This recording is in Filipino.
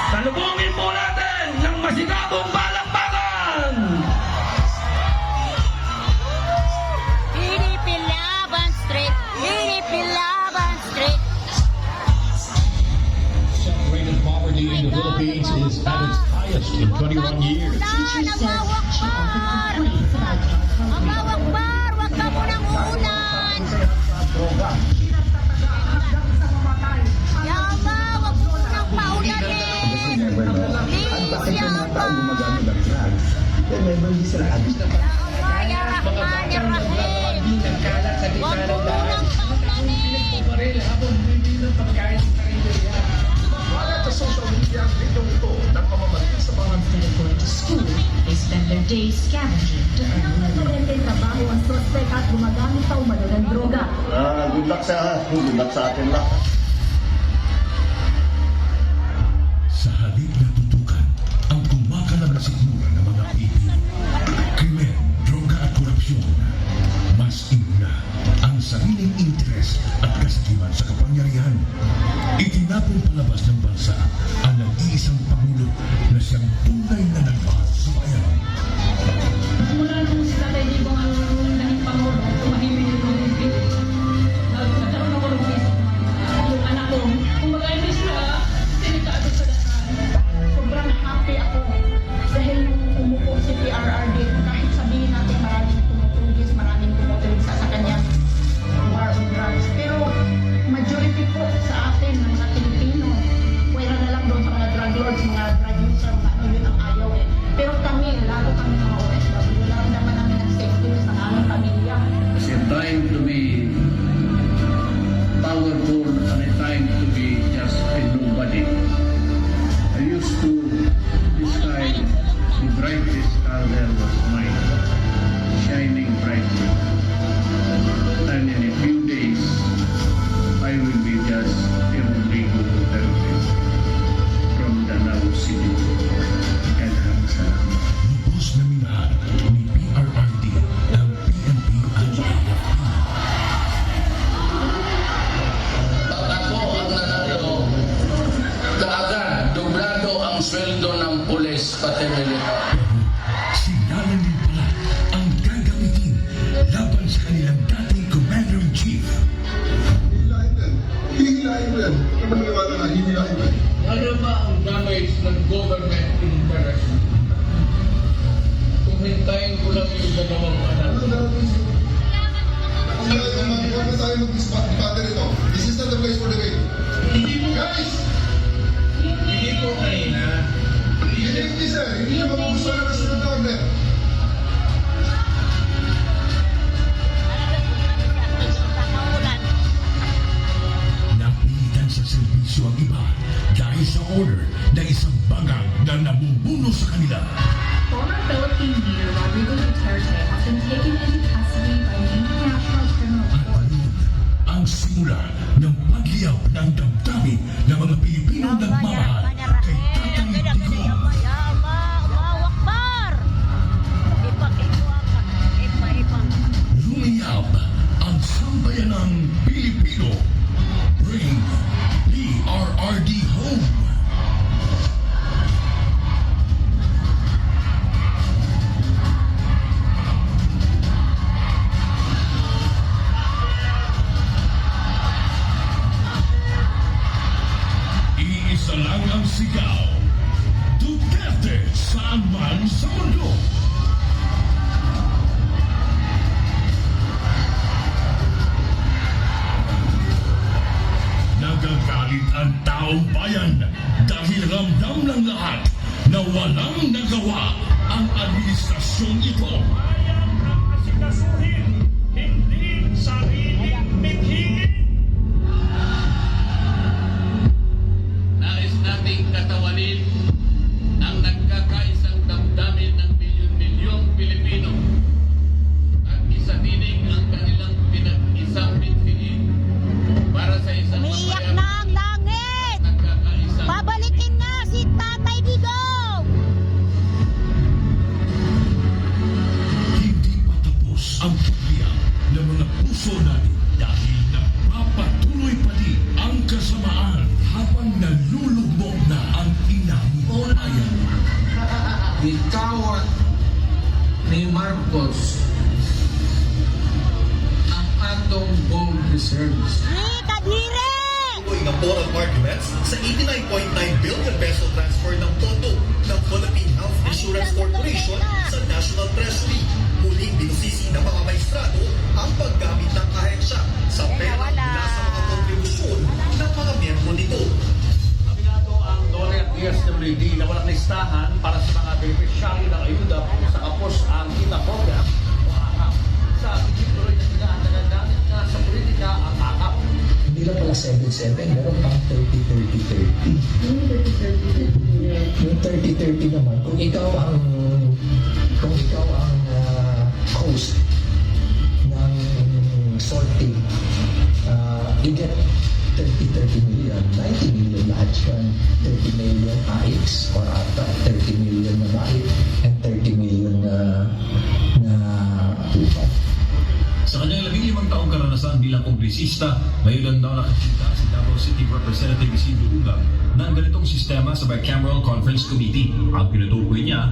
Salubungin po natin ng masigabong palakpakan! Pinipilaban Street! Pinipilaban Street! Rate of poverty in the Philippines is at its highest in 21 years. Allahu Akbar! Allahu Akbar! Huwag ka munang uulan! Ya Allah, huwag mo munang paulanin! Please, Ya Allah! Ya Rahman, Ya Rahim! Huwag mo munang paulanin! Sa social media ang video ito ng pamamagitan sa mga Instead of going to school, they spend their days scavenging to earn money. Trabaho ang suspect at gumagamit pa umano ng droga. Good luck sa atin lahat. Sa halip na tutukan ang kumakalam na sikmura ng mga Pilipino, krimen, droga at korupsyon, mas inuna ang sariling interes at kasakiman sa kapangyarihan. Itinapon palabas ng bansa ang nag-iisang Pangulo na siyang tunay na nagmahal sa bayan. Mula nung si Tatay Digong ang naging Pangulo, tumahimik yung Olympic. Nagkaroon ako ng Facebook. Yung anak ko, kumbaga hindi sila delikado sa dasan. Sobrang happy ako dahil nung umupo si PRRD, kahit sabihin natin maraming tumutugis, maraming tumutugis sa kanyang war on drugs. Pero majority po sa atin ng mga Pilipino, pwera na lang doon sa mga drug lords, mga drug user, mga ano yun ang ayaw eh. Pero kami, lalo kami mga OFW, lalo naman namin ang safety sa aming pamilya. It's a time to be powerful and a time to be just a nobody. I used to describe the brightest star there was mine, shining brightly. And in a few days, I will be just a Rodrigo Duterte from Danao City. Maraming salamat. Lubos na minahal ni PRRD ang PNP at AFP. Pag ako ang nanalo, kaagad doblado ang sweldo ng pulis pati militar. Sila na din pala ang gagamitin laban sa kanilang dating Commander-in-Chief. Hihilahin mo yan. Ano maniwala na hihilahin mo yan? Ano ba ang damage ng government interest? Kung hintayin ko lang yung dalawang anak. Ano na natin siya? Kung huwag na tayo mag-disband ito. This is not the place for the game. Guys! Hindi ko kanina. Hindi sir. Hindi niya magugustuhan na sa government. Napilitan sa serbisyo ang iba dahil sa order na isang bagang na namumuno sa kanila. Former Philippine leader Rodrigo Duterte has been taken into custody by the International Criminal At Court. yun ang simula ng pagliyab ng damdamin ng mga Pilipino nagmamahal kay Tatay Digong. Ya Allah, Allahu Akbar! Ipa-ipang. Lumiyab ang sambayanang Pilipino. Bring PRRD home. na walang nagawa ang administrasyong ito. Bayan ang asikasuhin, hindi sariling mithiin. Nais nating katawanin ang nagkakaisang damdamin ng milyon-milyong Pilipino at isatinig ang kanilang pinag-isang mithiin para sa isang Umiiyak mapayapa na ang langit! nagkakaisang Babalikin na si Tatay Digong! Hindi pa tapos ang pagbiyak ng mga puso natin dahil nagpapatuloy pa din ang kasamaan habang nalulugmok na ang inahimayan. Bitawan ni Marcos ang atong gold reserves. Ni Kadire! ng oral arguments sa 89.9 billion peso transfer ng pondo ng Philippine Health Insurance Corporation sa National Treasury. Muling binusisi ng mga maestrado ang paggamit ng ahensya sa pera mula sa mga kontribusyon ng mga miyembro nito. Aminado ang DOLE at DSWD na walang listahan para sa mga beneficiary ng ayuda sa kapos ang kita program o AKAP. Sa tuloy na sila ang nagagamit na sa politika ang AKAP. Hindi lang pala 7-7, meron pang 30-30-30. Yung 30-30 naman, kung ikaw ang host ng sorting, you get 30 million, 90 million lahat yan. 30 million AX or ATA, 30 million na BAIT, and 30 million na UPAT. Sa kanyang 15 taong karanasan bilang kongresista, ngayon lang daw nakakita si Davao City Representative Isidro Ugang ng ganitong sistema sa Bicameral Conference Committee. Ang pinutukoy niya